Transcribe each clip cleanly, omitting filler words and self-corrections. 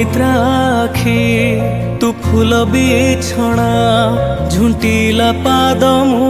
ଅନିଦ୍ରା ଆଖି ତୁ ଫୁଲ ବିଛଣା ଝୁଣ୍ଟିଲା ପାଦ ମୁଁ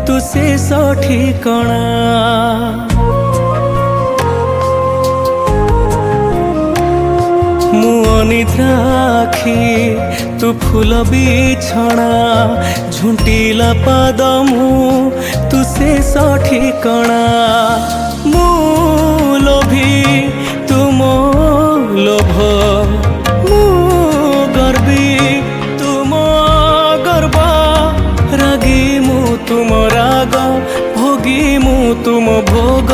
ତୁ ଶେଷ ଠିକଣା। ମୁଁ ଅନିଦ୍ରା ଆଖି ତୁ ଫୁଲ ବିଛଣା ଝୁଣ୍ଟିଲା ପାଦ ମୁଁ ତୁ ଶେଷ ଠିକଣା। ମୁଁ ଲୋଭୀ ତୁମ ଲୋଭ ମୁଁ ଗର୍ବୀ ତୁମ ଗର୍ବ ରାଗୀ ମୁଁ ତୁମ ରାଗ ଭୋଗୀ ମୁଁ ତୁମ ଭୋଗ।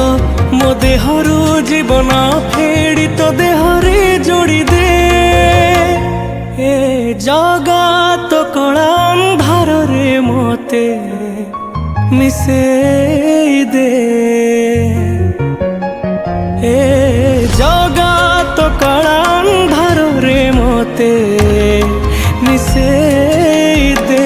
ମୋ ଦେହରୁ ଜୀବନ ଫେଡ଼ି ତୋ ଦେହରେ ଯୋଡ଼ି ଦେ। ଏ ଜଗତ କଳା ଅନ୍ଧାରରେ ମୋତେ ମିଶେଇ ଦେ। ଏ ଜଗତ କଳା ଅନ୍ଧାରରେ ମୋତେ ମିଶେଇ ଦେ।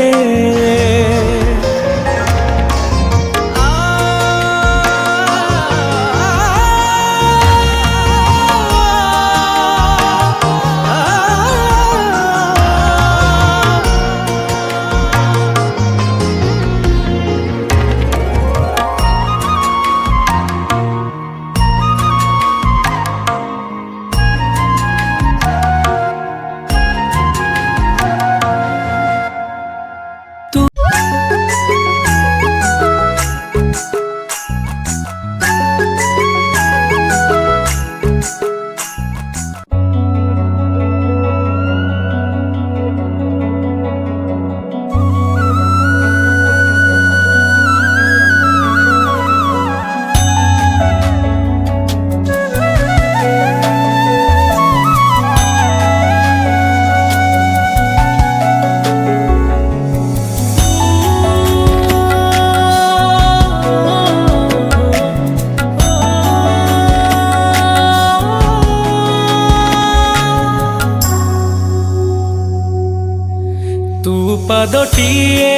ତୁ ପାଦଟିଏ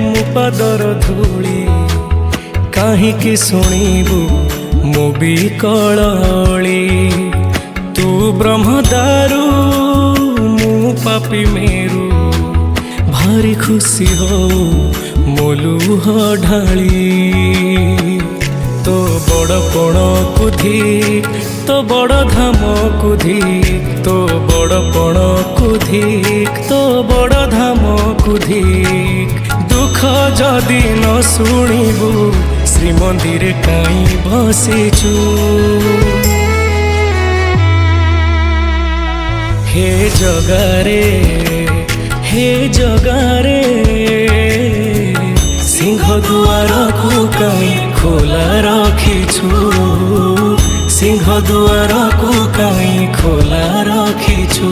ମୋ ପାଦର ଧୂଳି କାହିଁକି ଶୁଣିବୁ ମୋ ବିକଳଳି। ତୁ ବ୍ରହ୍ମଦାରୁ ମୁଁ ପାପି ମେରୁ ଭାରି ଖୁସି ହଉ ମୋ ଲୁହ ଢାଳି। ତୋ ବଡ଼ପଣକୁ ଧିକ୍ ତୋ ବଡ଼ ଧାମକୁ ଧିକ୍ ତୋ ବଡ଼ପଣକୁ ଧିକ୍ ତୋ ବଡ଼ ଧାମକୁ ଧିକ୍। ଦୁଃଖ ଯଦି ନ ଶୁଣିବୁ ଶ୍ରୀମନ୍ଦିରେ କାହିଁ ବସିଛୁ। ହେ ଜଗାରେ ସିଂହ ଦୁଆରକୁ କାହିଁ ଖୋଲା ରଖିଛୁ। ସିଂହ ଦୁଆରକୁ କାହିଁ ଖୋଲା ରଖିଛୁ।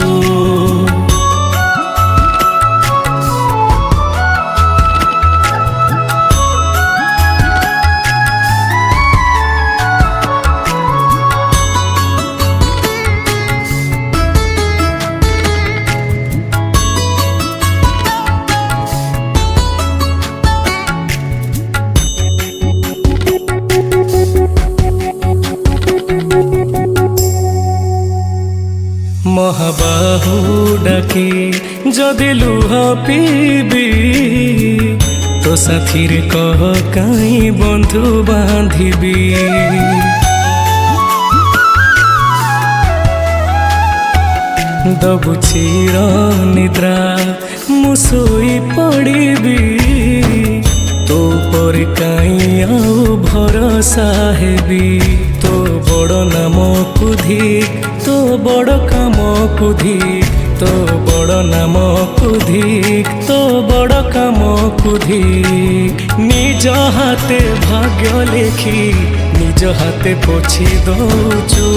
ମହାବାହୁ ଡାକି ଯଦି ଲୁହ ପିଇବି ତୋ ସାଥିରେ କହ କାହିଁ ବନ୍ଧୁ ବାନ୍ଧିବି। ଦବୁ ଚିର ନିଦ୍ରା ମୁଁ ଶୋଇ ପଡ଼ିବି। ତୋ ପରେ କାହିଁ ଆଉ ଭରସା ହେବି। ତୋ ବଡ଼ ନାମକୁ ଧିକ୍ ତୋ ବଡ଼ କାମକୁ ଧିକ୍ ତୋ ବଡ଼ ନାମକୁ ଧିକ୍ ତୋ ବଡ଼ କାମକୁ ଧିକ୍। ନିଜ ହାତେ ଭାଗ୍ୟ ଲେଖି ନିଜ ହାତେ ପୋଛି ଦଉଛୁ।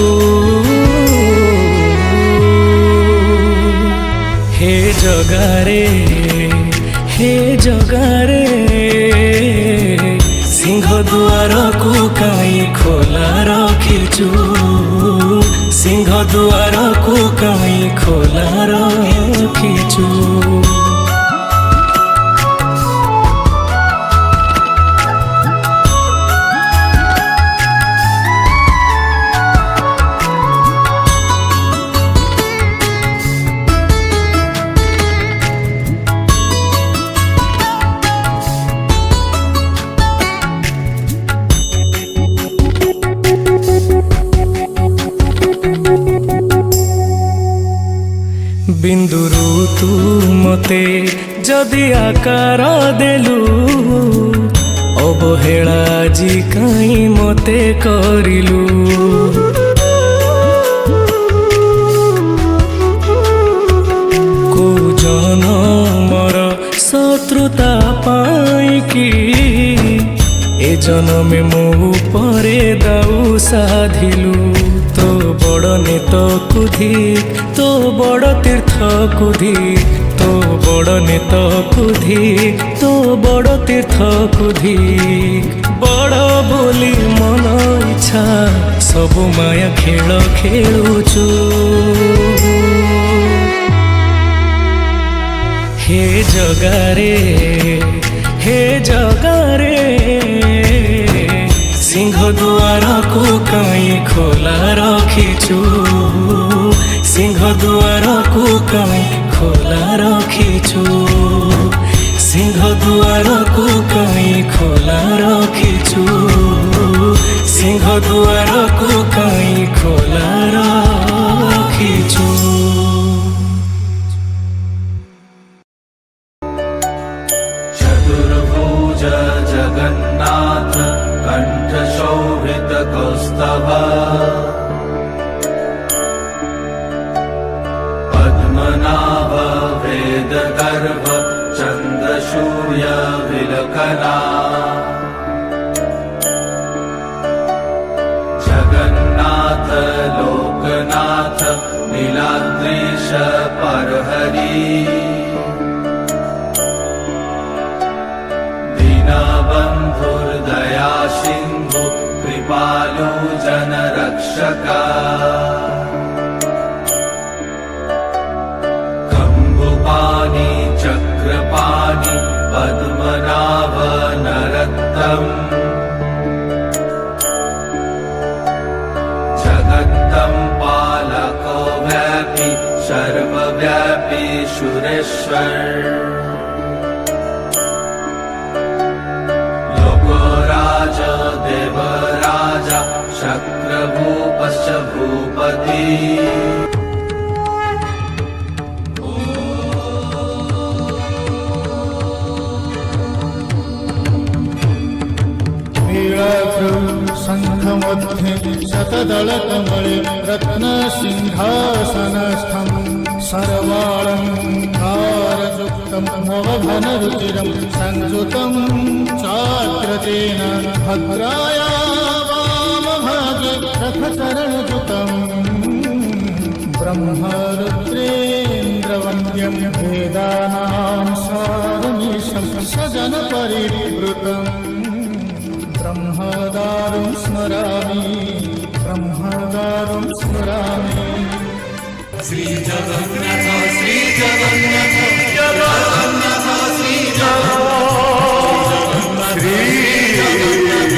ହେ ଜଗାରେ ସିଂହ ଦୁଆରକୁ କାହିଁ ଖୋଲା ରଖିଛୁ। ସିଂହ ଦୁଆରକୁ କାହିଁ ଖୋଲା ରଖିଛୁ। ବିନ୍ଦୁରୁ ତୁ ମତେ ଯଦି ଆକାର ଦେଲୁ, ଅବହେଳା ଆଜି କାହିଁ ମତେ କରିଲୁ। କୋଉ ଜନମର ଶତ୍ରୁତା ପାଇଁକି ଏ ଜନମେ ମୋ ଉପରେ ଦାଉ ସାଧିଲୁ। ତୋ ବଡ଼ ନେତକୁ ଧିକ୍, ତୋ ବଡ଼ ତୀର୍ଥକୁ ଧିକ୍, ତୋ ବଡ଼ ନେତକୁ ଧିକ୍, ତୋ ବଡ଼ ତୀର୍ଥକୁ ଧିକ୍। ବଡ଼ ବୋଲି ମନ ଇଚ୍ଛା ସବୁ ମାୟା ଖେଳ ଖେଳୁଛୁ। ହେ ଜଗାରେ, ହେ ଜଗାରେ, ସିଂହ ଦୁଆରକୁ କାହିଁ ଖୋଲା ରଖିଛୁ? ସିଂହ ଦୁଆରକୁ କାହିଁ ଖୋଲା ରଖିଛୁ? ସିଂହ ଦୁଆରକୁ କାହିଁ ଖୋଲା ରଖିଛୁ? ସିଂହ ଦୁଆରକୁ କାହିଁ ଖୋଲା ରଖିଛୁ? चतुर्भुज जगन्नाथ कंठशोभित कौस्तभ, पद्मनाभ वेद गर्भ चंद्रसूर्य विलकना, जगन्नाथ लोकनाथ नीलाद्रीश परहरि, दीनबन्धुर्दया सिन्धु कृपालु जनरक्षका, कम्बुपाणि चक्रपाणि पद्मनाभ नरत्तम, जगत्तं पालको व्यापी सर्वव्यापी सुरेश्वर, देवराजा शक्रभूपश्च भूपति, शङ्खमध्ये शतदलकमले रत्नसिंहासनस्थं, सर्वालङ्कारयुक्तं मोहघनरुचिरं संयुतं चाग्रजेन, भद्राया वामभागे रथचरणयुतं, ब्रह्मरुद्रेन्द्रवन्द्यं वेदानां सारमीशं सजनपरिवृतं, ब्रह्मदारुं स्मरामि, ब्रह्मदारुं स्मरामि। श्री जगन्नाथ श्री जगन्नाथ जगन्नाथ श्री जगन्नाथ श्री जगन्नाथ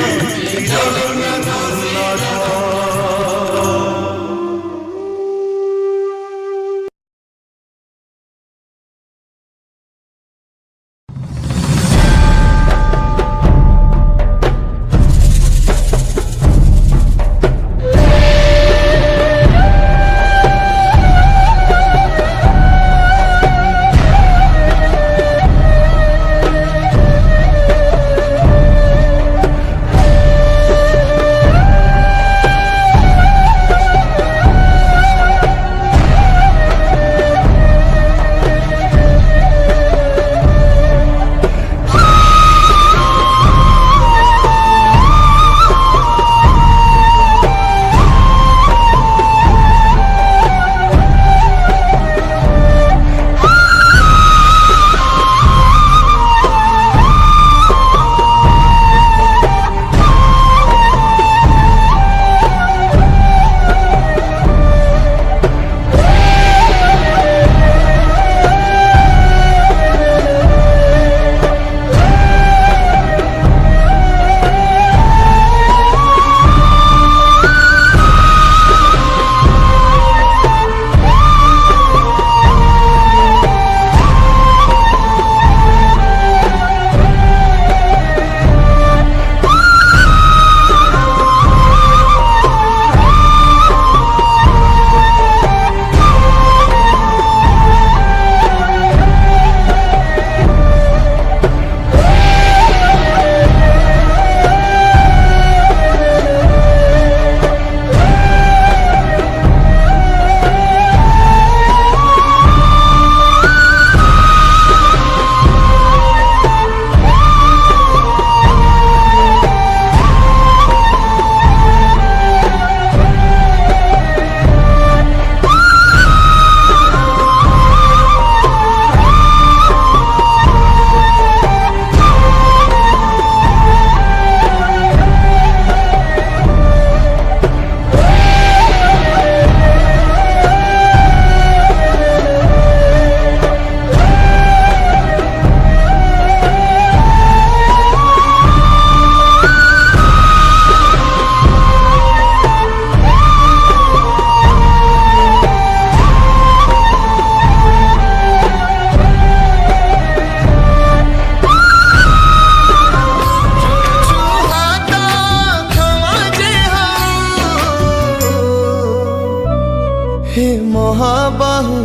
ମହାବାହୁ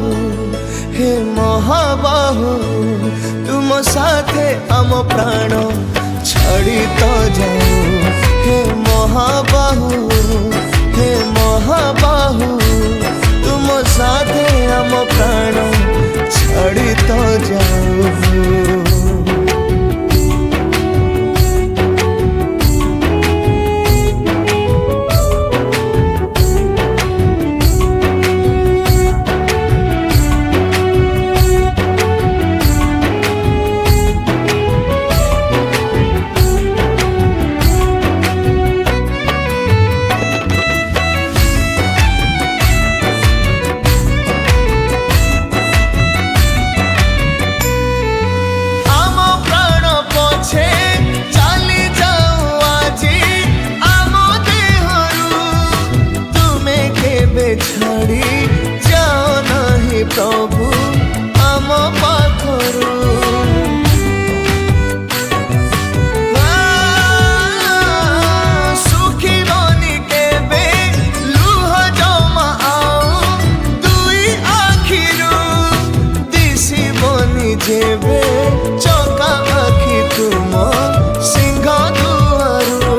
ହେ ମହାବାହୁ ତୁମ ସାଥେ ଆମ ପ୍ରାଣ ଛାଡ଼ି ତ ଯାଉ ହେ ମହାବାହୁ ହେ ମହାବାହୁ ତୁମ ସାଥେ ଆମ ପ୍ରାଣ ଛାଡ଼ି ତ ଯାଉ ଛାଡ଼ି ଯାଅ ନାହିଁ ପ୍ରଭୁ ଆମ ପାଖରୁ ଶୁଖିବନି କେବେ ଲୁହ ଜମା ଆଉ ଦୁଇ ଆଖିରୁ ଦିଶିବନି ଯେବେ ଚକା ଆଖି ତୁମ ସିଂହ ଦୁଆରୁ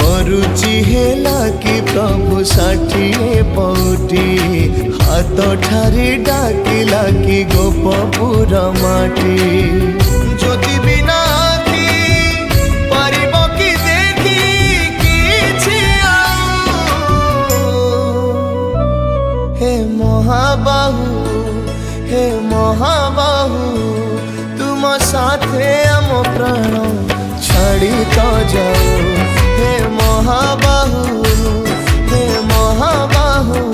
ଅରୁଚି ହେଲା କି ପ୍ରଭୁ ଷାଠିଏ ପଉଟି ହାତ ଠାରି ଡାକିଲା କି ଗୋପପୁର ମାଟି ଜ୍ୟୋତି ବିନା ଆଖି ପାରିବ କି ଦେଖି କିଛି ଆଉ ହେ ମହାବାହୁ ହେ ମହାବାହୁ ତୁମ ସାଥେ ଆମ ପ୍ରାଣ ଛାଡ଼ି ତ ଯାଉ ହେ ମହାବାହୁ ହେ ମହାବାହୁ